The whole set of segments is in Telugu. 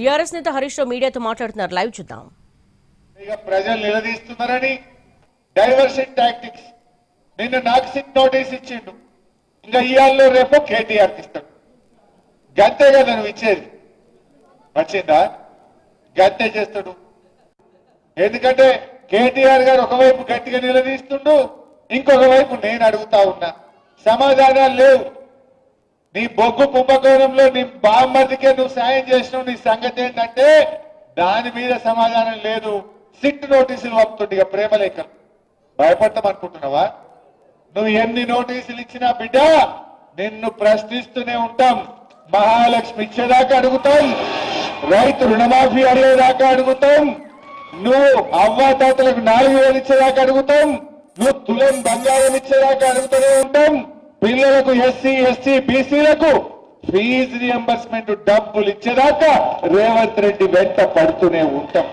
టీఆర్ఎస్ నేత హరీష్ రావు మీడియాతో మాట్లాడుతున్నారు. లైవ్ చూద్దాం. ఇక ప్రజలు నిలదీస్తున్నారని డైవర్షన్ టాక్టిక్స్. నిన్న నాకు సిట్ నోటీస్ ఇచ్చిండు. ఇంకా ఇవాళ రేపు కేటీఆర్ ఇస్తాడు. గంతే కదా నువ్వు ఇచ్చేది. వచ్చిందా? గంతే చేస్తాడు. ఎందుకంటే కేటీఆర్ గారు ఒకవైపు గట్టిగా నిలదీస్తుండు, ఇంకొక వైపు నేను అడుగుతా ఉన్నా. సమాధానాలు లేవు. నీ బొగ్గు కుంభకోణంలో నీ బామ్మర్దికే నువ్వు సాయం చేసినావు. నీ సంగతి ఏంటంటే దాని మీద సమాధానం లేదు. సిట్ నోటీసులు పంపుతుంది. ఇక ప్రేమలేఖలు భయపడతాం అనుకుంటున్నావా? నువ్వు ఎన్ని నోటీసులు ఇచ్చినా బిడ్డ నిన్ను ప్రశ్నిస్తూనే ఉంటాం. మహాలక్ష్మి ఇచ్చేదాకా అడుగుతాం, రైతు రుణమాఫీ అడిగేదాకా అడుగుతాం, నువ్వు అవ్వాతాతలకు 4,000 ఇచ్చేదాకా అడుగుతాం, నువ్వు తులం బంగారం ఇచ్చేదాకా అడుగుతూనే ఉంటాం. పిల్లలకు ఎస్సీ ఎస్టీ బీసీలకు ఫీజు రియంబర్స్మెంట్ డబ్బులు ఇచ్చేదాకా రేవంత్ రెడ్డి వెంట పడుతూనే ఉంటాం.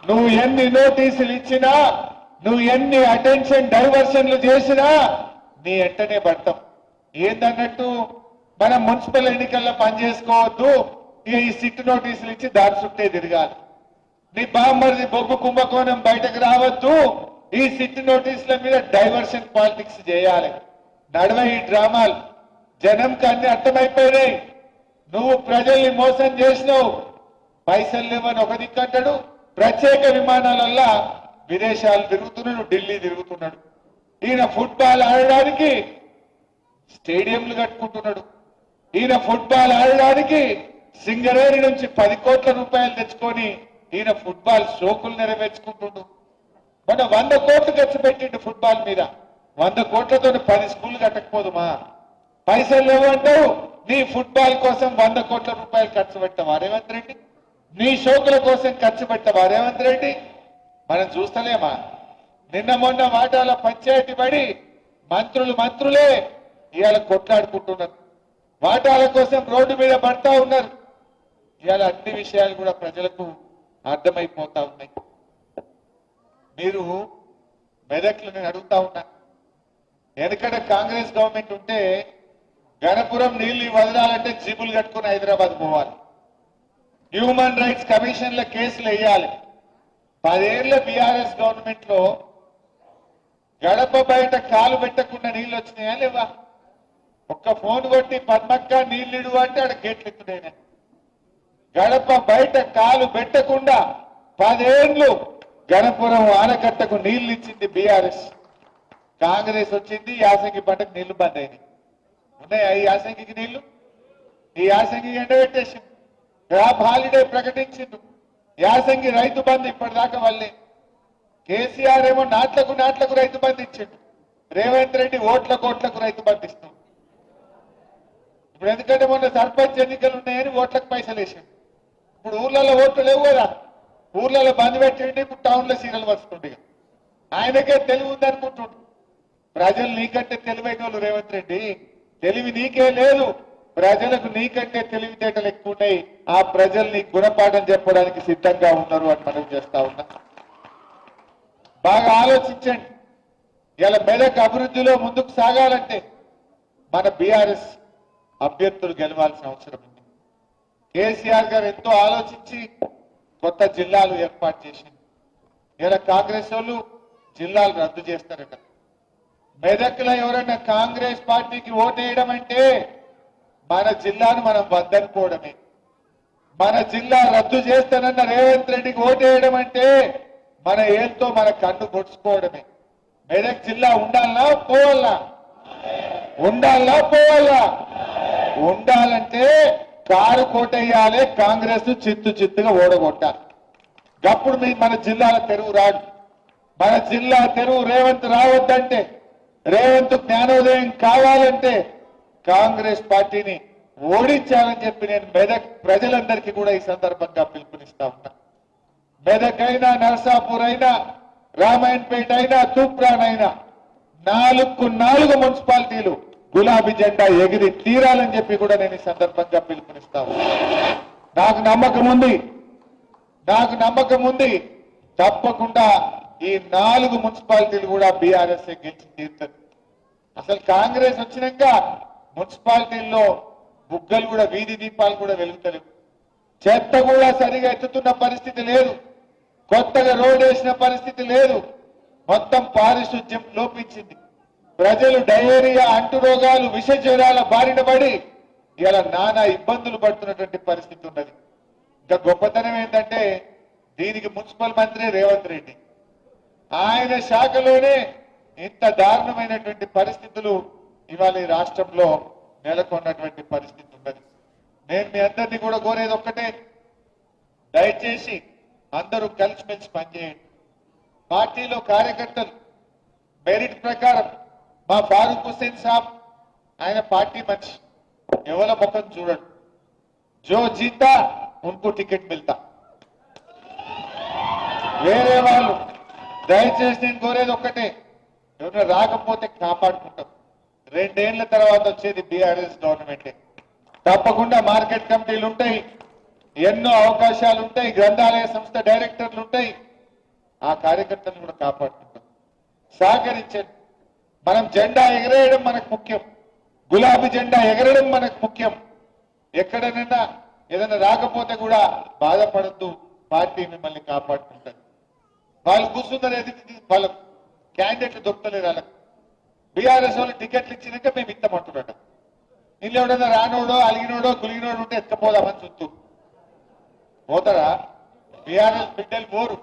నువ్వు ఎన్ని నోటీసులు ఇచ్చినా, నువ్వు ఎన్ని అటెన్షన్ డైవర్షన్లు చేసినా నీ వెంటనే పడతాం. ఏందన్నట్టు మనం మున్సిపల్ ఎన్నికల్లో పనిచేసుకోవద్దు, ఇక ఈ సిట్ నోటీసులు ఇచ్చి దారి చుట్టే తిరగాలి. నీ బామ్మరిది బొగ్గు కుంభకోణం బయటకు రావద్దు, ఈ సిట్ నోటీసుల మీద డైవర్షన్ పాలిటిక్స్ చేయాలి. నడవ ఈ డ్రామాలు. జనంకి అన్ని అర్థమైపోయినాయి. నువ్వు ప్రజల్ని మోసం చేసినావు. పైసలు లేవని ఒక దిక్కంటాడు, ప్రత్యేక విమానాలల్లా విదేశాలు తిరుగుతున్నాడు, ఢిల్లీ తిరుగుతున్నాడు. ఈయన ఫుట్బాల్ ఆడడానికి స్టేడియంలు కట్టుకుంటున్నాడు. ఈయన ఫుట్బాల్ ఆడడానికి సింగరేణి నుంచి 10 కోట్ల రూపాయలు తెచ్చుకొని ఈయన ఫుట్బాల్ షోకులు నెరవేర్చుకుంటుండు. మొన్న 100 కోట్లు ఖర్చు పెట్టిండు ఫుట్బాల్ మీద. 100 కోట్లతో 10 స్కూళ్లు కట్టకపోదుమా? పైసలు లేవంటావు. నీ ఫుట్బాల్ కోసం 100 కోట్ల రూపాయలు ఖర్చు పెట్టవా రేవంత్ రెడ్డి? నీ షోకుల కోసం ఖర్చు పెట్టవా రేవంత్ రెడ్డి? మనం చూస్తలేమా? నిన్న మొన్న వాటాల పంచాయతీ పడి మంత్రులే ఇవాళ కొట్లాడుకుంటున్నారు. వాటాల కోసం రోడ్డు మీద పడతా ఉన్నారు. ఇవాళ అన్ని విషయాలు కూడా ప్రజలకు అర్థమైపోతా ఉన్నాయి. మీరు మెదక్లు నేను అడుగుతా ఉన్నా, వెనకడ కాంగ్రెస్ గవర్నమెంట్ ఉంటే గణపురం నీళ్లు వదలాలంటే జీబులు కట్టుకుని హైదరాబాద్ పోవాలి. హ్యూమన్ రైట్స్ కమిషన్ల కేసులు వేయాలి. 10 ఏళ్ల బీఆర్ఎస్ గవర్నమెంట్ లో గడప బయట కాలు పెట్టకుండా నీళ్లు వచ్చినాయా లేవా? ఒక్క ఫోన్ కొట్టి పద్మక్క నీళ్లు అంటే ఆడ గేట్లు ఎత్తుడైనా. గడప బయట కాలు పెట్టకుండా 10 ఏళ్లు గణపురం ఆనకట్టకు నీళ్లు ఇచ్చింది బీఆర్ఎస్. కాంగ్రెస్ వచ్చింది, యాసంగి పంటకు నీళ్లు బంద్ అయినాయి. ఉన్నాయా ఈ యాసంగికి నీళ్లు? ఈ యాసంగి ఎండబెట్టేసి క్రాప్ హాలిడే ప్రకటించిండు. యాసంగి రైతు బంధు ఇప్పటిదాకా వల్లే. కేసీఆర్ ఏమో నాట్లకు రైతు బంధు ఇచ్చిండు. రేవంత్ రెడ్డి ఓట్లకు రైతు బంధు ఇస్తుంది. ఇప్పుడు ఎందుకంటే మొన్న సర్పంచ్ ఎన్నికలు ఉన్నాయని ఓట్లకు పైసలు వేసిండు. ఇప్పుడు ఊర్లలో ఓట్లు లేవు కదా, ఊర్లలో బంద్ పెట్టండి. ఇప్పుడు టౌన్లో సీరియల్ వస్తుండే. ఆయనకే తెలివి ఉందనుకుంటుండు. ప్రజలు నీకంటే తెలివైన వాళ్ళు రేవంత్ రెడ్డి. తెలివి నీకే లేదు, ప్రజలకు నీకంటే తెలివితేటలు ఎక్కువ ఉన్నాయి. ఆ ప్రజల్ని గుణపాఠం చెప్పడానికి సిద్ధంగా ఉన్నారు అని మనం చేస్తా ఉన్నా. బాగా ఆలోచించండి. ఇలా మెదక్ అభివృద్ధిలో ముందుకు సాగాలంటే మన బీఆర్ఎస్ అభ్యర్థులు గెలవాల్సిన అవసరం ఉంది. కేసీఆర్ గారు ఎంతో ఆలోచించి కొత్త జిల్లాలు ఏర్పాటు చేసింది. ఇలా కాంగ్రెస్ వాళ్ళు జిల్లాలు రద్దు చేస్తారట. మెదక్లో ఎవరైనా కాంగ్రెస్ పార్టీకి ఓటేయడం అంటే మన జిల్లాను మనం వద్దనుకోవడమే. మన జిల్లా రద్దు చేస్తానన్న రేవంత్ రెడ్డికి ఓటేయడం అంటే మన ఏళ్ళతో మన కన్ను పొడుచుకోవడమే. మెదక్ జిల్లా ఉండాలనా పోవాలా? ఉండాలనా పోవాలా? ఉండాలంటే కారు కోటేయాలి, కాంగ్రెస్ చిత్తుగా ఓడగొట్టాలి. అప్పుడు మన జిల్లాల తెరువు రాడు. మన జిల్లా తెరువు రేవంత్ రావద్దంటే, రేవంత్ జ్ఞానోదయం కావాలంటే కాంగ్రెస్ పార్టీని ఓడించాలని చెప్పి నేను మెదక్ ప్రజలందరికీ కూడా ఈ సందర్భంగా పిలుపునిస్తా ఉన్నా. మెదక్ అయినా, నర్సాపూర్ అయినా, రామాయణపేట అయినా, తూప్రాన్ అయినా 4 మున్సిపాలిటీలు గులాబీ జెండా ఎగిరి తీరాలని చెప్పి కూడా నేను ఈ సందర్భంగా పిలుపునిస్తా ఉన్నా. నాకు నమ్మకం ఉంది తప్పకుండా ఈ 4 మున్సిపాలిటీలు కూడా బీఆర్ఎస్ గెలిచి తీరుతుంది. అసలు కాంగ్రెస్ వచ్చినాక మున్సిపాలిటీల్లో బుగ్గలు కూడా, వీధి దీపాలు కూడా వెలుగుతలేవు. చెత్త కూడా సరిగా ఎత్తుతున్న పరిస్థితి లేదు, కొత్తగా రోడ్ వేసిన పరిస్థితి లేదు, మొత్తం పారిశుద్ధ్యం లోపించింది. ప్రజలు డయేరియా, అంటు రోగాలు, విష జ్వరాల బారిన పడి ఇలా నానా ఇబ్బందులు పడుతున్నటువంటి పరిస్థితి ఉన్నది. ఇంకా గొప్పతనం ఏంటంటే దీనికి మున్సిపల్ మంత్రి రేవంత్ రెడ్డి, ఆయన శాఖలోనే ఇంత దారుణమైనటువంటి పరిస్థితులు ఇవాళ ఈ రాష్ట్రంలో నెలకొన్నటువంటి పరిస్థితి ఉన్నది. నేను మీ అందరినీ కూడా కోరేది ఒక్కటే, దయచేసి అందరూ కలిసిమెలిసి పనిచేయండి. పార్టీలో కార్యకర్తలు మెరిట్ ప్రకారం మా ఫారూక్ హుస్సేన్ సాబ్ ఆయన పార్టీ మనిషి, ఎవరి ముఖం చూడండి, జో జీతా ఉनको టికెట్ మిల్తా. వేరే వాళ్ళు దయచేసి నేను కోరేది ఒక్కటే, ఎవరైనా రాకపోతే కాపాడుకుంటాం. 2 ఏళ్ల తర్వాత వచ్చేది బీఆర్ఎస్ గవర్నమెంటే. తప్పకుండా మార్కెట్ కమిటీలు ఉంటాయి, ఎన్నో అవకాశాలు ఉంటాయి, గ్రంథాలయ సంస్థ డైరెక్టర్లు ఉంటాయి. ఆ కార్యకర్తలను కూడా కాపాడుకుంటాం. సహకరించండి. మనం జెండా ఎగరేయడం మనకు ముఖ్యం, గులాబీ జెండా ఎగరడం మనకు ముఖ్యం. ఎక్కడనైనా ఏదైనా రాకపోతే కూడా బాధపడద్దు, పార్టీ మిమ్మల్ని కాపాడుకుంటుంది. వాళ్ళు కూర్చున్నారు, ఎదుటి వాళ్ళ క్యాండిడేట్లు దొరుకుతలేరు. వాళ్ళకి బీఆర్ఎస్ వాళ్ళు టికెట్లు ఇచ్చినాక మేము ఇస్తామంటున్నట. ఇల్లు ఎవడన్నా రానోడో, అలిగినోడో, గులిగినోడు ఉంటే ఎత్తుకపోదామని చుట్టూ పోతారా? బీఆర్ఎస్ బిడ్డలు పోరు.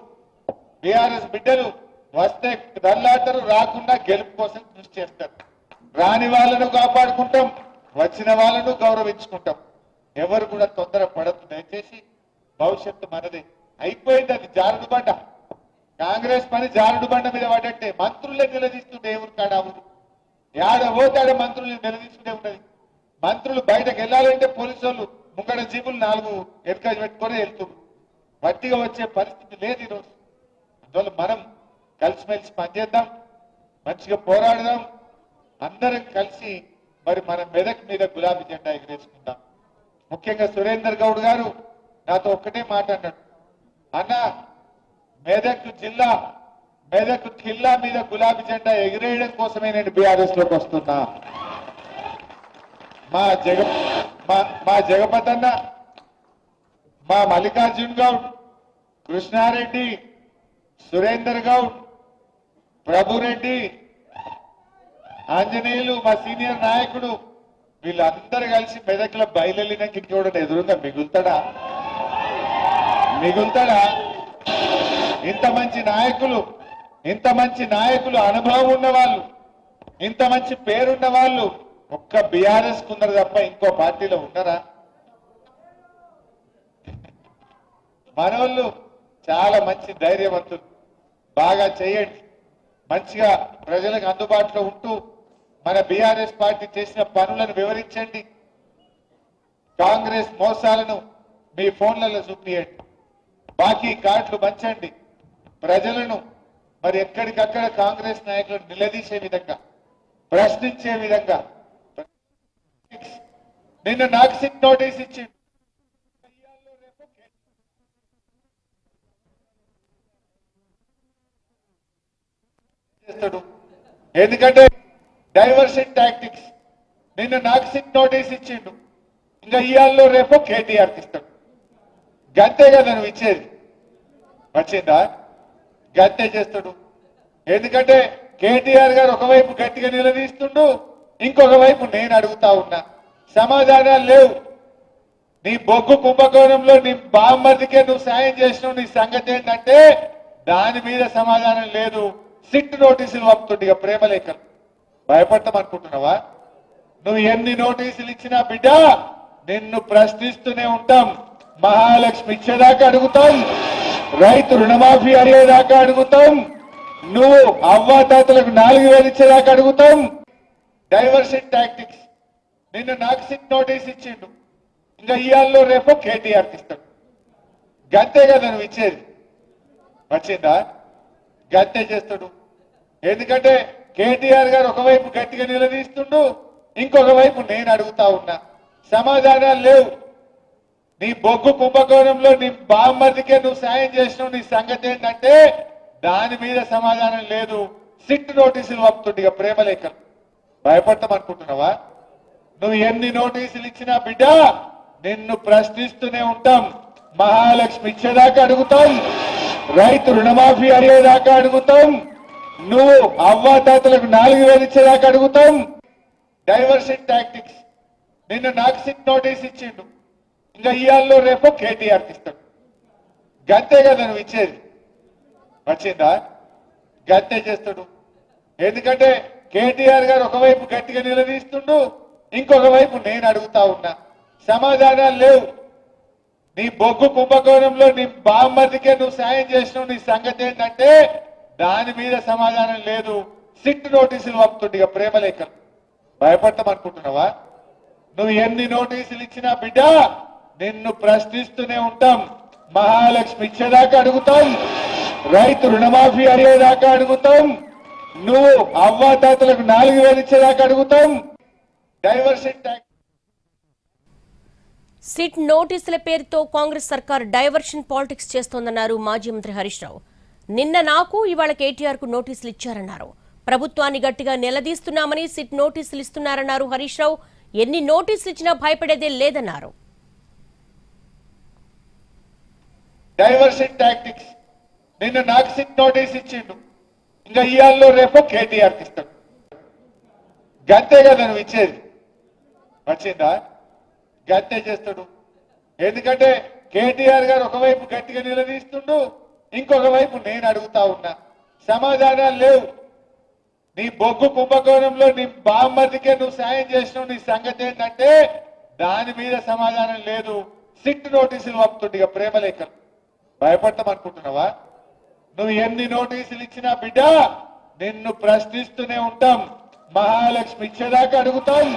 బీఆర్ఎస్ బిడ్డలు వస్తే దల్లాడతారు, రాకుండా గెలుపు కోసం కృషి చేస్తారు. రాని వాళ్ళను కాపాడుకుంటాం, వచ్చిన వాళ్ళను గౌరవించుకుంటాం. ఎవరు కూడా తొందర పడద్దు దయచేసి. భవిష్యత్తు మనది. అయిపోయింది అది జారుడు బండ. కాంగ్రెస్ పని జారుడు బండ మీద పడ్డట్టే. మంత్రులే నిలదీస్తుంటే ఎవరు కాడా ఊరు ఏడ పోతాడ మంత్రులు నిలదీస్తుంటే ఉన్నది. మంత్రులు బయటకు వెళ్ళాలంటే పోలీసు వాళ్ళు ముంగడ జీబులు 4 ఎడకాజు పెట్టుకొని వెళ్తున్నారు. వట్టిగా వచ్చే పరిస్థితి లేదు ఈరోజు. అందువల్ల మనం కలిసిమెలిసి పనిచేద్దాం, మంచిగా పోరాడదాం, అందరం కలిసి మరి మన మెదక్ మీద గులాబీ జెండా ఎగరేసుకుందాం. ముఖ్యంగా సురేందర్ గౌడ్ గారు నాతో ఒక్కటే మాట అన్నాడు, అన్న మెదక్ జిల్లా, మెదక్ జిల్లా మీద గులాబీ జెండా ఎగిరేయడం కోసమే నేను బీఆర్ఎస్ లోకి వస్తున్నా. మా జగపతి అన్న, మా మల్లికార్జున్ గౌడ్, కృష్ణారెడ్డి, సురేందర్ గౌడ్, ప్రభురెడ్డి, ఆంజనేయులు, మా సీనియర్ నాయకుడు, వీళ్ళందరూ కలిసి మెదక్లో బయలునాక ఇంకోటి ఎదురుగా మిగులుతాడా? ఇంత మంచి నాయకులు, అనుభవం ఉన్న వాళ్ళు, ఇంత మంచి పేరున్న వాళ్ళు ఒక్క బీఆర్ఎస్ కున్నారు తప్ప ఇంకో పార్టీలో ఉన్నారా? మనోళ్ళు చాలా మంచి ధైర్యవంతులు. బాగా చేయండి, మంచిగా ప్రజలకు అందుబాటులో ఉంటూ మన బీఆర్ఎస్ పార్టీ చేసిన పనులను వివరించండి. కాంగ్రెస్ మోసాలను మీ ఫోన్లలో చూపియండి. బాకీ కార్డులు పంచండి. ప్రజలను మరి ఎక్కడికక్కడ కాంగ్రెస్ నాయకులను నిలదీసే విధంగా, ప్రశ్నించే విధంగా. నిన్న నాక్సింగ్ నోటీస్ ఇచ్చిండు. ఎందుకంటే డైవర్షన్ టాక్టిక్స్. నిన్న నాక్సింగ్ నోటీస్ ఇచ్చిండు, ఇంకా ఇయాల్లో రేపు కేటీఆర్ ఇస్తాడు. గంతే కదా నువ్వు ఇచ్చేది. వచ్చిందా? గంతే చేస్తాడు. ఎందుకంటే కేటీఆర్ గారు ఒకవైపు గట్టిగా నిలదీస్తుండు, ఇంకొక వైపు నేను అడుగుతా ఉన్నా, సమాధానాలు లేవు. నీ బొగ్గు కుంభకోణంలో నీ బామ్మర్దికే నువ్వు సాయం చేసినావు, నీ సంగతి ఏంటంటే దాని మీద సమాధానం లేదు. సిట్ నోటీసులు పంపుతుండే ఇక ప్రేమలేఖలు. భయపడతాం అనుకుంటున్నావా? నువ్వు ఎన్ని నోటీసులు ఇచ్చినా బిడ్డ నిన్ను ప్రశ్నిస్తూనే ఉంటాం. మహాలక్ష్మి ఇచ్చేదాకా అడుగుతాం, రైతు రుణమాఫీ అయ్యేదాకా అడుగుతాం, నువ్వు అవ్వాతాతలకు 4000 ఇచ్చేదాకా అడుగుతాం. Diversion tactics. నిన్న నాక్సింగ్ నోటీస్ ఇచ్చిండు, ఇంకా ఇయాల్లో రేపు కేటీఆర్ ఇస్తాడు. గంతే కదా నువ్వు ఇచ్చేది. వచ్చిందా? గంతే చేస్తాడు. ఎందుకంటే కేటీఆర్ గారు ఒకవైపు గట్టిగా నిలదీస్తుండు, ఇంకొక వైపు నేను అడుగుతా ఉన్నా, సమాధానాలు లేవు. నీ బొగ్గు కుంభకోణంలో నీ బామ్మర్దికే నువ్వు సాయం చేసినావు, నీ సంగతి ఏంటంటే దాని మీద సమాధానం లేదు. సిట్ నోటీసులు పంపుతుండే ఇక ప్రేమలేఖలు. భయపడతాం అనుకుంటున్నావా? నువ్వు ఎన్ని నోటీసులు ఇచ్చినా బిడ్డ నిన్ను ప్రశ్నిస్తూనే ఉంటాం. మహాలక్ష్మి ఇచ్చేదాకా అడుగుతాం, రైతు రుణమాఫీ అడిగేదాకా అడుగుతాం, నువ్వు అవ్వాతాతలకు 4000 ఇచ్చేదాకా అడుగుతాం. డైవర్షన్ టాక్టిక్స్, నిన్న నాక్సిక్ నోటీస్ ఇచ్చిండు, ఇంకా ఇయాల్లో రేపు కేటీఆర్ ఇస్తాడు. గంతే కదా నువ్వు ఇచ్చేది, వచ్చిందా? గంతే చేస్తాడు. ఎందుకంటే కేటీఆర్ గారు ఒకవైపు గట్టిగా నిలదీస్తుండు, ఇంకొక వైపు నేను అడుగుతా ఉన్నా, సమాధానాలు లేవు. నీ బొగ్గు కుంభకోణంలో నీ బామ్మదికే నువ్వు సాయం చేసినావు, నీ సంగతి ఏంటంటే దాని మీద సమాధానం లేదు. సిట్ నోటీసులు పంపుతుండే ఇక ప్రేమలేఖలు. భయపడతాం అనుకుంటున్నావా? నువ్వు ఎన్ని నోటీసులు ఇచ్చినా బిడ్డ నిన్ను ప్రశ్నిస్తూనే ఉంటాం. మహాలక్ష్మి ఇచ్చేదాకా అడుగుతాం, రైతు రుణమాఫీ అడిగేదాకా అడుగుతాం, నువ్వు అవ్వాతాతలకు 4000 ఇచ్చేదాకా అడుగుతాం. డైవర్షన్ ట్యాక్స్ సిట్ నోటీసుల పేరుతో కాంగ్రెస్ సర్కార్ డైవర్షన్ పాలిటిక్స్ చేస్తోందన్నారు మాజీ మంత్రి హరీష్ రావు. నిన్న నాకు ఇవాళ కేటీఆర్ కు నోటీసులు ఇచ్చారన్నారు. ప్రభుత్వాన్ని గట్టిగా నిలదీస్తున్నామని సిట్ నోటీసులు ఇస్తున్నారన్నారు హరీష్ రావు. ఎన్ని నోటీసులు ఇచ్చినా భయపడేదే లేదన్నారు. డైవర్షన్ టాక్టిక్స్, నిన్న నాకు సిట్ నోటీస్ ఇచ్చిండు, ఇంకా ఇయాల్లో రేపు కేటీఆర్ ఇస్తాడు. గంతే కదా నువ్వు ఇచ్చేది, వచ్చిందా? గంతే చేస్తాడు. ఎందుకంటే కేటీఆర్ గారు ఒకవైపు గట్టిగా నిలదీస్తుండు, ఇంకొక వైపు నేను అడుగుతా ఉన్నా, సమాధానాలు లేవు. నీ బొగ్గు కుంభకోణంలో నీ బామ్మదికే నువ్వు సాయం చేసినావు, నీ సంగతి ఏంటంటే దాని మీద సమాధానం లేదు. సిట్ నోటీసులు పంపుతుండే ఇక ప్రేమలేఖలు. భయపడతాం అనుకుంటున్నావా? నువ్వు ఎన్ని నోటీసులు ఇచ్చినా బిడ్డ నిన్ను ప్రశ్నిస్తూనే ఉంటాం. మహాలక్ష్మి ఇచ్చేదాకా అడుగుతాం,